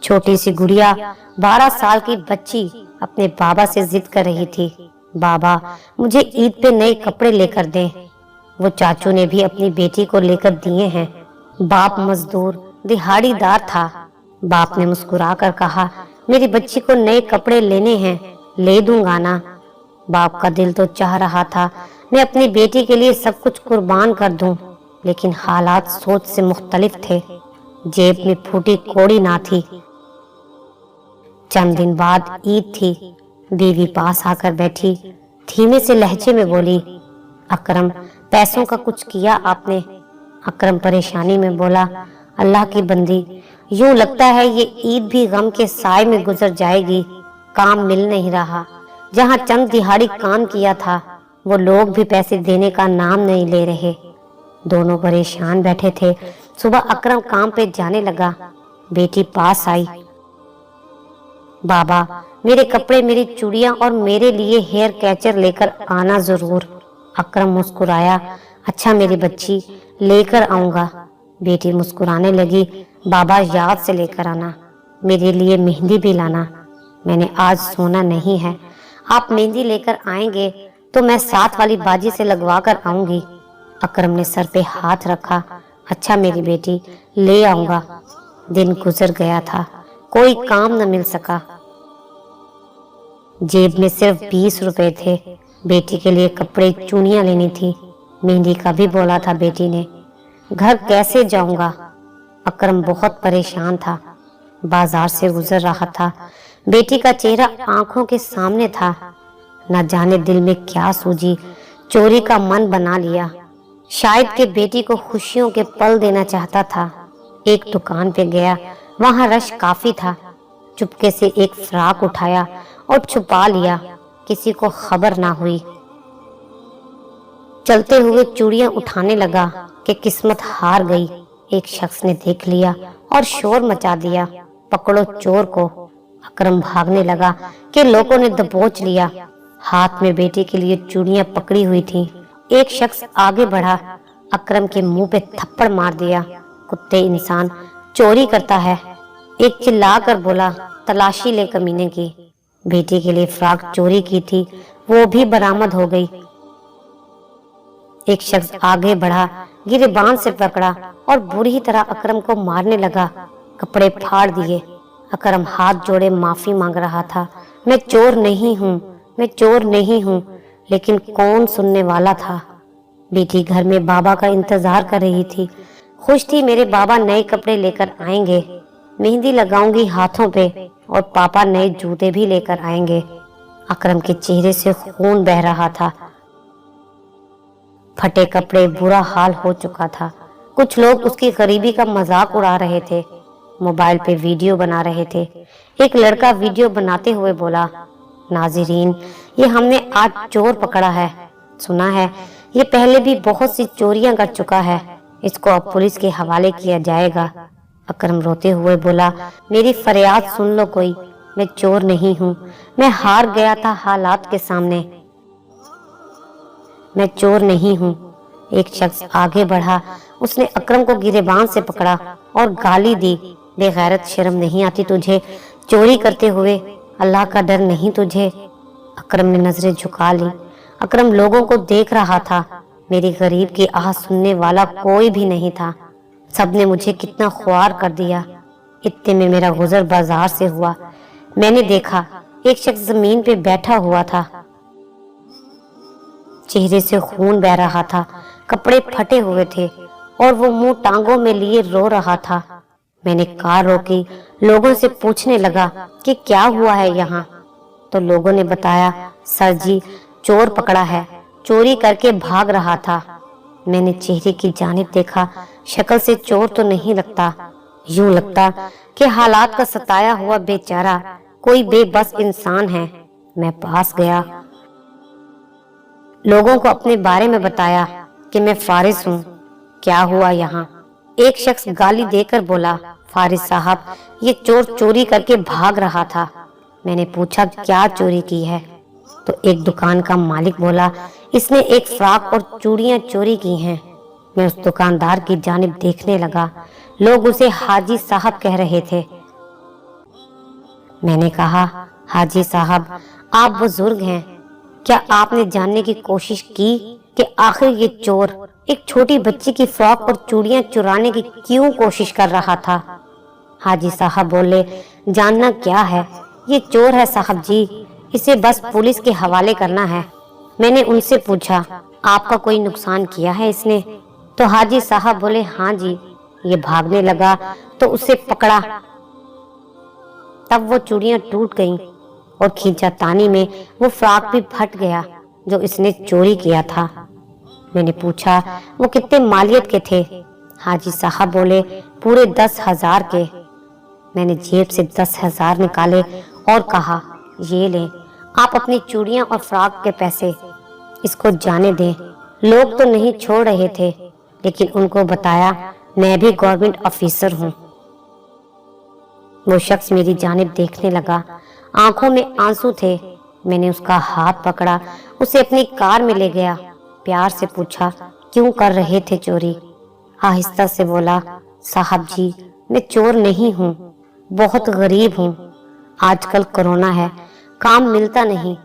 छोटी सी गुड़िया 12 साल की बच्ची अपने बाबा से जिद कर रही थी, बाबा मुझे ईद पे नए कपड़े लेकर दें। वो चाचू ने भी अपनी बेटी को लेकर दिए हैं। बाप मजदूर दिहाड़ीदार था। बाप ने मुस्कुराकर कहा, मेरी बच्ची को नए कपड़े लेने हैं, ले दूंगा ना। बाप का दिल तो चाह रहा था मैं अपनी बेटी के लिए सब कुछ कुर्बान कर दूं, लेकिन हालात सोच से मुख्तलिफ थे। जेब में फूटी कौड़ी ना थी। चंद दिन बाद ईद थी। बीवी पास आकर बैठी, धीमे से लहजे में बोली, अकरम पैसों का कुछ किया आपने? अकरम परेशानी में बोला, अल्लाह की बंदी, यूं लगता है ये ईद भी गम के साए में गुजर जाएगी। काम मिल नहीं रहा। जहां चंद दिहाड़ी काम किया था वो लोग भी पैसे देने का नाम नहीं ले रहे। दोनों परेशान बैठे थे। सुबह अकरम काम पे जाने लगा। बेटी पास आई, बाबा मेरे कपड़े, मेरी चूड़ियां और मेरे लिए हेयर कैचर लेकर आना जरूर। अकरम मुस्कुराया, अच्छा मेरी बच्ची, लेकर आऊंगा। बेटी मुस्कुराने लगी, बाबा याद से लेकर आना, मेरे लिए मेहंदी भी लाना। मैंने आज सोना नहीं है, आप मेहंदी लेकर आएंगे तो मैं साथ वाली बाजी से लगवा कर आऊंगी। अकरम ने सर पे हाथ रखा, अच्छा मेरी बेटी, ले आऊंगा। दिन गुजर गया था, कोई काम न मिल सका। जेब में सिर्फ 20 रुपए थे। बेटी के लिए कपड़े, चूड़ियां लेनी थी। मेहंदी का भी बोला था बेटी ने। घर कैसे जाऊंगा? अकरम बहुत परेशान था। बाजार से गुजर रहा था। बेटी का चेहरा आंखों के सामने था। न जाने दिल में क्या सूझी, चोरी का मन बना लिया। शायद कि बेटी को खुशियों के पल देना चाहता था। एक दुकान पे गया, वहां रश काफी था। चुपके से एक फ्राक उठाया और छुपा लिया, किसी को खबर ना हुई। चलते हुए चूड़ियां उठाने लगा कि किस्मत हार गई। एक शख्स ने देख लिया और शोर मचा दिया, पकड़ो चोर को। अकरम भागने लगा कि लोगों ने दबोच लिया। हाथ में बेटी के लिए चूड़ियां पकड़ी हुई थी। एक शख्स आगे बढ़ा, अकरम के मुंह पे थप्पड़ मार दिया। कुत्ते इंसान, चोरी करता है। एक चिल्लाकर बोला, तलाशी ले कमीने की। बेटी के लिए फ्रॉक चोरी की थी, वो भी बरामद हो गई। एक शख्स आगे बढ़ा, गिरेबान से पकड़ा और बुरी तरह अकरम को मारने लगा। कपड़े फाड़ दिए। अकरम हाथ जोड़े माफी मांग रहा था, मैं चोर नहीं हूँ, मैं चोर नहीं हूँ। लेकिन कौन सुनने वाला था? बेटी घर में बाबा का इंतजार कर रही थी। खुश थी मेरे बाबा नए कपड़े लेकर आएंगे, मेहंदी लगाऊंगी हाथों पे और पापा नए जूते भी लेकर आएंगे। अकरम के चेहरे से खून बह रहा था। फटे कपड़े, बुरा हाल हो चुका था। कुछ लोग उसकी गरीबी का मजाक उड़ा रहे थे, मोबाइल पे वीडियो बना रहे थे। एक लड़का वीडियो बनाते हुए बोला, नाज़रीन, ये हमने आज चोर पकड़ा है। सुना है ये पहले भी बहुत सी चोरियां कर चुका है, इसको अब पुलिस के हवाले किया जाएगा। अकरम रोते हुए बोला, मेरी फरियाद सुन लो कोई, मैं चोर नहीं हूँ, मैं हार गया था हालात के सामने, मैं चोर नहीं हूँ। एक शख्स आगे बढ़ा, उसने अकरम को गिरेबान से पकड़ा और गाली दी, बेगैरत, शर्म नहीं आती तुझे? चोरी करते हुए अल्लाह का डर नहीं तुझे? अकरम ने नजरें झुका ली। अकरम लोगों को देख रहा था। मेरी गरीब की आह सुनने वाला कोई भी नहीं था। सबने मुझे कितना ख्वार कर दिया। इतने में मेरा गुजर बाजार से हुआ। मैंने देखा एक शख्स जमीन पे बैठा हुआ था, चेहरे से खून बह रहा था, कपड़े फटे हुए थे और वो मुंह टांगों में लिए रो रहा था। मैंने कार रोकी, लोगों से पूछने लगा कि क्या हुआ है यहाँ। तो लोगों ने बताया, सर जी, चोर पकड़ा है, चोरी करके भाग रहा था। मैंने चेहरे की जानिब देखा, शक्ल से चोर तो नहीं लगता, यूं लगता कि हालात का सताया हुआ बेचारा कोई बेबस इंसान है। मैं पास गया, लोगों को अपने बारे में बताया कि मैं फारिस हूँ, क्या हुआ यहाँ। एक शख्स गाली देकर बोला, फारिस साहब, ये चोर चोरी करके भाग रहा था। मैंने पूछा, क्या चोरी की है? तो एक दुकान का मालिक बोला, इसने एक फ्रॉक और चूड़ियां चोरी की हैं। मैं उस दुकानदार की जानिब देखने लगा। लोग उसे हाजी साहब कह रहे थे। میں نے کہا حاجی صاحب آپ بزرگ ہیں، کیا آپ نے جاننے کی کوشش کی کہ آخر یہ چور ایک چھوٹی بچی کی فراک اور چوڑیاں چرانے کی کیوں کوشش کر رہا تھا؟ حاجی صاحب بولے جاننا کیا ہے، یہ چور ہے صاحب جی، اسے بس پولیس کے حوالے کرنا ہے۔ میں نے ان سے پوچھا آپ کا کوئی نقصان کیا ہے اس نے؟ تو حاجی صاحب بولے ہاں جی، یہ بھاگنے لگا تو اسے پکڑا، تب وہ چوڑیاں ٹوٹ گئیں اور کھینچا تانی میں وہ فراک بھی پھٹ گیا جو اس نے چوری کیا تھا۔ میں نے پوچھا وہ کتنے مالیت کے تھے؟ حاجی صاحب بولے پورے 10,000 کے۔ میں نے جیب سے 10,000 نکالے اور کہا یہ لیں آپ اپنی چوڑیاں اور فراک کے پیسے، اس کو جانے دیں۔ لوگ تو نہیں چھوڑ رہے تھے لیکن ان کو بتایا میں بھی گورنمنٹ آفیسر ہوں۔ وہ شخص میری جانب دیکھنے لگا، آنکھوں میں آنسو تھے۔ میں نے اس کا ہاتھ پکڑا، اسے اپنی کار میں لے گیا، پیار سے پوچھا کیوں کر رہے تھے چوری؟ آہستہ سے بولا صاحب جی میں چور نہیں ہوں، بہت غریب ہوں، آج کل کرونا ہے، کام ملتا نہیں،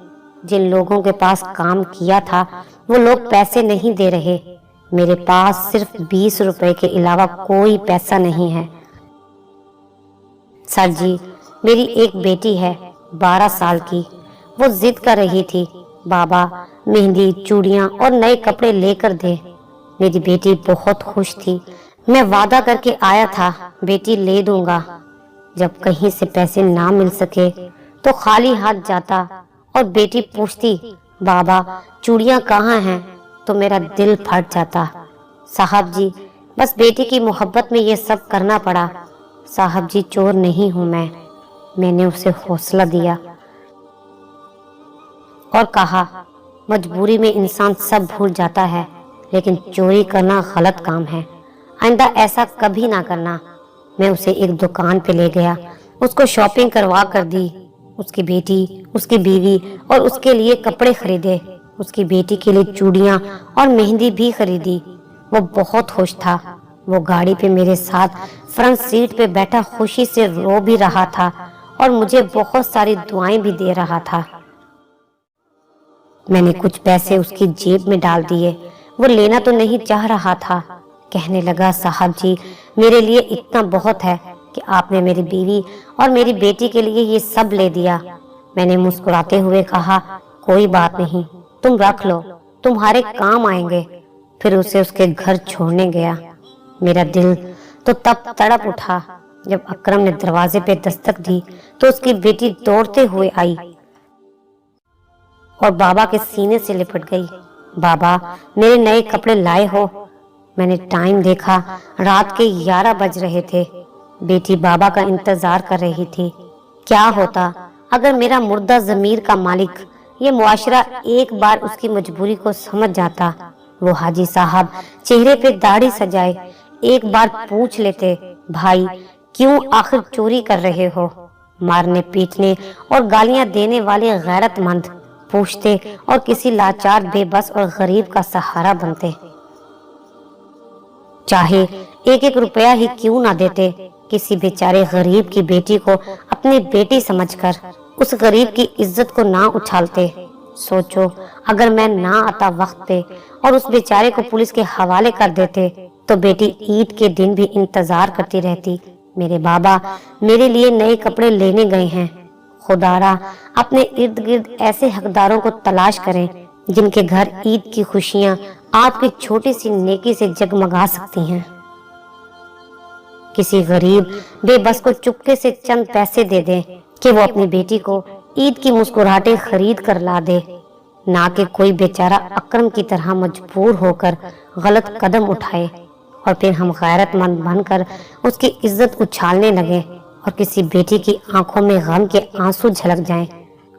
جن لوگوں کے پاس کام کیا تھا وہ لوگ پیسے نہیں دے رہے، میرے پاس صرف 20 روپے کے علاوہ کوئی پیسہ نہیں ہے۔ سر جی میری ایک بیٹی ہے 12 سال کی، وہ ضد کر رہی تھی بابا مہندی چوڑیاں اور نئے کپڑے لے کر دے۔ میری بیٹی بہت خوش تھی، میں وعدہ کر کے آیا تھا بیٹی لے دوں گا۔ جب کہیں سے پیسے نہ مل سکے تو خالی ہاتھ جاتا اور بیٹی پوچھتی بابا چوڑیاں کہاں ہیں تو میرا دل پھٹ جاتا۔ صاحب جی بس بیٹی کی محبت میں یہ سب کرنا پڑا، صاحب جی چور نہیں ہوں میں نے اسے حوصلہ دیا اور کہا مجبوری میں انسان سب بھول جاتا ہے لیکن چوری کرنا غلط کام ہے، آئندہ ایسا کبھی نہ کرنا۔ میں اسے ایک دکان پہ لے گیا، اس کو شاپنگ کروا کر دی، اس کی بیٹی، اس کی بیوی اور اس کے لیے کپڑے خریدے، اس کی بیٹی کے لیے چوڑیاں اور مہندی بھی خریدی۔ وہ بہت خوش تھا، وہ گاڑی پہ میرے ساتھ فرنٹ سیٹ پہ بیٹھا خوشی سے رو بھی رہا تھا اور مجھے بہت ساری دعائیں بھی دے رہا تھا۔ میں نے کچھ پیسے اس کی جیب میں ڈال دیے، وہ لینا تو نہیں چاہ رہا تھا، کہنے لگا صاحب جی میرے لیے اتنا بہت ہے کہ آپ نے میری بیوی اور میری بیٹی کے لیے یہ سب لے دیا۔ میں نے مسکراتے ہوئے کہا کوئی بات نہیں، تم رکھ لو، تمہارے کام آئیں گے۔ پھر اسے اس کے گھر چھوڑنے گیا۔ میرا دل تو تب تڑپ اٹھا جب اکرم نے دروازے پہ دستک دی تو اس کی بیٹی دوڑتے ہوئے آئی اور بابا کے سینے سے لپٹ گئی۔ بابا میرے نئے کپڑے لائے ہو؟ میں نے ٹائم دیکھا، رات کے 11 بج رہے تھے۔ بیٹی بابا کا انتظار کر رہی تھی۔ کیا ہوتا اگر میرا مردہ ضمیر کا مالک یہ معاشرہ ایک بار اس کی مجبوری کو سمجھ جاتا؟ وہ حاجی صاحب چہرے پہ داڑھی سجائے ایک بار پوچھ لیتے بھائی کیوں آخر چوری کر رہے ہو؟ مارنے پیٹنے اور گالیاں دینے والے غیرت مند پوچھتے اور کسی لاچار بے بس اور غریب کا سہارا بنتے، چاہے 1 روپیہ ہی کیوں نہ دیتے، کسی بیچارے غریب کی بیٹی کو اپنی بیٹی سمجھ کر اس غریب کی عزت کو نہ اچھالتے۔ سوچو اگر میں نہ آتا وقت پہ اور اس بیچارے کو پولیس کے حوالے کر دیتے تو بیٹی عید کے دن بھی انتظار کرتی رہتی، میرے بابا میرے لیے نئے کپڑے لینے گئے ہیں۔ خدا را اپنے ارد گرد ایسے حقداروں کو تلاش کریں جن کے گھر عید کی خوشیاں آپ کی چھوٹی سی نیکی سے جگمگا سکتی ہیں۔ کسی غریب بے بس کو چپکے سے چند پیسے دے دیں کہ وہ اپنی بیٹی کو عید کی مسکراہٹیں خرید کر لا دے، نہ کہ کوئی بیچارہ اکرم کی طرح مجبور ہو کر غلط قدم اٹھائے اور پھر ہم غیرت مند بن کر اس کی عزت اچھالنے لگیں اور کسی بیٹی کی آنکھوں میں غم کے آنسو جھلک جائیں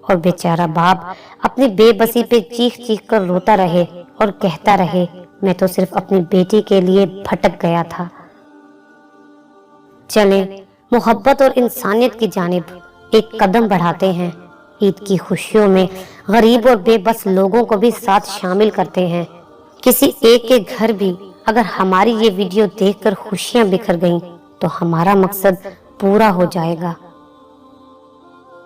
اور بیچارہ باپ اپنی بے بسی پہ چیخ چیخ کر روتا رہے اور کہتا رہے میں تو صرف اپنی بیٹی کے لیے بھٹک گیا تھا۔ چلیں محبت اور انسانیت کی جانب ایک قدم بڑھاتے ہیں، عید کی خوشیوں میں غریب اور بے بس لوگوں کو بھی ساتھ شامل کرتے ہیں۔ کسی ایک کے گھر بھی اگر ہماری یہ ویڈیو دیکھ کر خوشیاں بکھر گئیں تو ہمارا مقصد پورا ہو جائے گا۔